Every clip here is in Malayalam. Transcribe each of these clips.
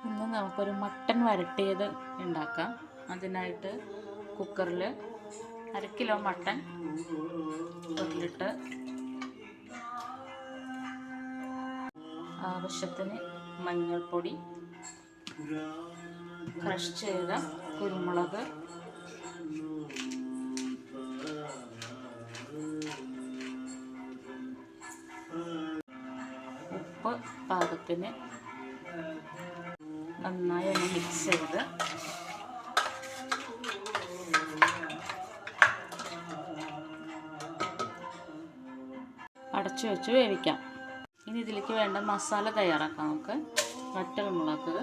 ഇന്ന് നമുക്കൊരു മട്ടൻ വരട്ടിയത് ഉണ്ടാക്കാം. അതിനായിട്ട് കുക്കറിൽ 1/2 കിലോ മട്ടൻ അതിലിട്ട് ആവശ്യത്തിന് മഞ്ഞൾപ്പൊടി, ക്രഷ് ചെയ്ത കുരുമുളക്, ഉപ്പ് പാകത്തിന് നന്നായി ഒന്ന് മിക്സ് ചെയ്ത് അടച്ചു വെച്ച് വേവിക്കാം. ഇനി ഇതിലേക്ക് വേണ്ട മസാല തയ്യാറാക്കാം. നമുക്ക് വറ്റൽമുളക്,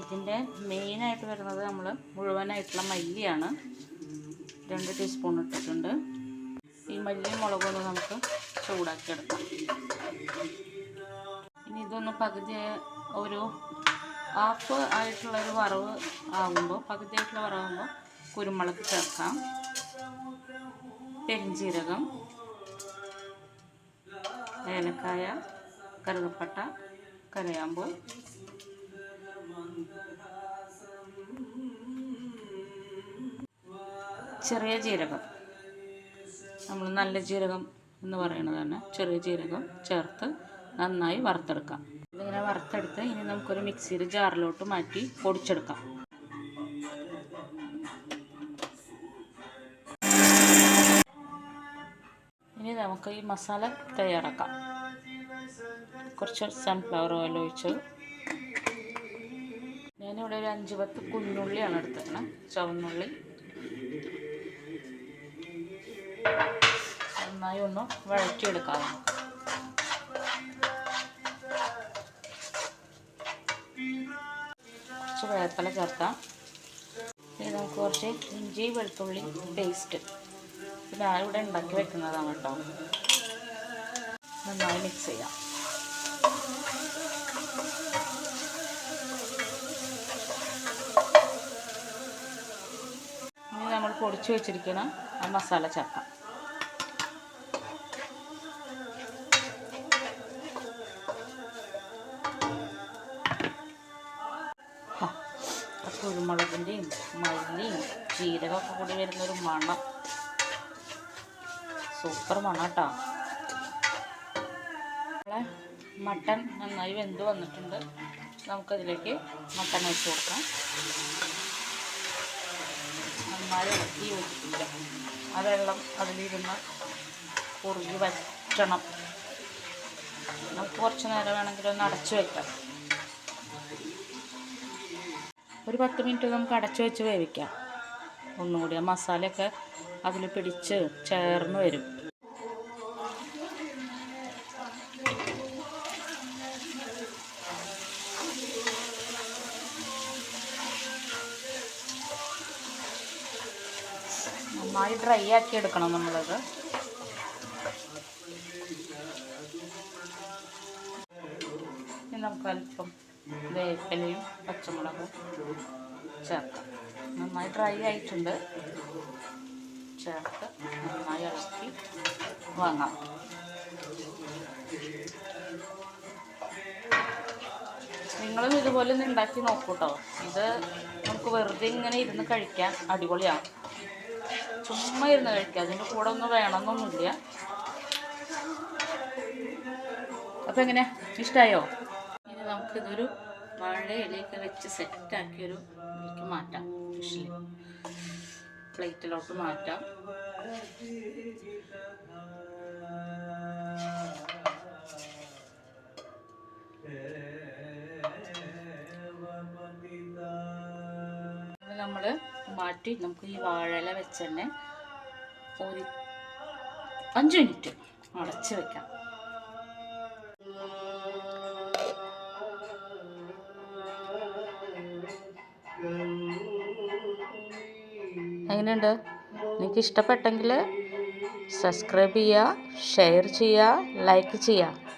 ഇതിൻ്റെ മെയിനായിട്ട് വരുന്നത് നമ്മൾ മുഴുവനായിട്ടുള്ള മല്ലിയാണ്. 2 ടീസ്പൂൺ ഇട്ടിട്ടുണ്ട്. ഈ മല്ലിയും മുളകൊന്ന് നമുക്ക് ചൂടാക്കിയെടുക്കാം. ഇനി ഇതൊന്ന് പകുതി ഒരു ഹാഫ് ആയിട്ടുള്ളൊരു വറവ് ആകുമ്പോൾ, പകുതിയായിട്ടുള്ള വറവാകുമ്പോൾ കുരുമുളക് ചേർക്കാം, പെരിഞ്ചീരകം, ഏലക്കായ, കറുകപ്പട്ട, കരയാമ്പൂ, ചെറിയ ജീരകം, നമ്മൾ നല്ല ജീരകം എന്ന് പറയുന്നത് തന്നെ ചെറിയ ജീരകം ചേർത്ത് നന്നായി വറുത്തെടുക്കാം. ഇതിങ്ങനെ വറുത്തെടുത്ത് ഇനി നമുക്കൊരു മിക്സിയുടെ ജാറിലോട്ട് മാറ്റി പൊടിച്ചെടുക്കാം. ഇനി നമുക്ക് ഈ മസാല തയ്യാറാക്കാം. കുറച്ച് സൺഫ്ലവർ ഓയിൽ ഒഴിച്ച് ഞാനിവിടെ ഒരു 5-10 കുഞ്ഞുള്ളിയാണ് എടുത്തിരിക്കുന്നത്. ചുവന്നുള്ളി നന്നായി ഒന്ന് വഴറ്റിയെടുക്കാം. കുറച്ച് വേപ്പില ചേർക്കാം. ഇനി നമുക്ക് കുറച്ച് ഇഞ്ചി വെളുത്തുള്ളി പേസ്റ്റ്, ഇത് ഞാനിവിടെ ഉണ്ടാക്കി വെക്കുന്നതാണ് കേട്ടോ. നന്നായി മിക്സ് ചെയ്യാം. ഇനി നമ്മൾ പൊടിച്ചു വെച്ചിരിക്കുന്ന ആ മസാല ചേർക്കാം. കുരുമുളകിൻ്റെയും മല്ലിയും ജീരകമൊക്കെ കൂടി വരുന്നൊരു മണം, സൂപ്പർ മണം കേട്ടോ. നമ്മളെ മട്ടൻ നന്നായി വെന്ത് വന്നിട്ടുണ്ട്. നമുക്കതിലേക്ക് മട്ടൻ വെച്ച് കൊടുക്കാം. നന്നായി ഇളക്കി യോജിപ്പിക്കാം. ആ വെള്ളം അതിലിരുന്ന് കുറുകി വറ്റണം. നമുക്ക് കുറച്ച് നേരം വേണമെങ്കിൽ ഒന്ന് അടച്ചു വെക്കാം. ഒരു 10 മിനിറ്റ് നമുക്ക് അടച്ചു വെച്ച് വേവിക്കാം. ഒന്നുകൂടി ആ മസാലയൊക്കെ അതിൽ പിടിച്ച് ചേർന്ന് വരും. നന്നായി ഡ്രൈ ആക്കി എടുക്കണം നമ്മളത്. ഇനി നമുക്ക് അല്പം വേപ്പിലയും പച്ചമുളകും ചേർക്കാം. നന്നായി ഡ്രൈ ആയിട്ടുണ്ട്. ചേർത്ത് നന്നായി ഇളക്കി വാങ്ങാം. നിങ്ങളും ഇതുപോലെ ഒന്ന് ഉണ്ടാക്കി നോക്കൂ കേട്ടോ. ഇത് നമുക്ക് വെറുതെ ഇങ്ങനെ ഇരുന്ന് കഴിക്കാൻ അടിപൊളിയാണ്. ചുമ്മാ ഇരുന്ന് കഴിക്കാം. അതിൻ്റെ കൂടെ ഒന്നും വേണമെന്നൊന്നുമില്ല. അപ്പം എങ്ങനെ, ഇഷ്ടമായോ? ഇനി നമുക്കിതൊരു വാഴയിലേക്ക് വെച്ച് സെറ്റാക്കിയൊരു ഇതിലേക്ക് മാറ്റാം. ഫിഷിൽ പ്ലേറ്റിലോട്ട് മാറ്റാം. നമ്മൾ മാറ്റി നമുക്ക് ഈ വാഴയില വെച്ച് തന്നെ ഒരു 5 മിനിറ്റ് അടച്ച് വെക്കാം. എങ്ങനെയുണ്ട്? നിങ്ങൾക്ക് ഇഷ്ടപ്പെട്ടെങ്കിൽ സബ്സ്ക്രൈബ് ചെയ്യുക, ഷെയർ ചെയ്യുക, ലൈക്ക് ചെയ്യുക.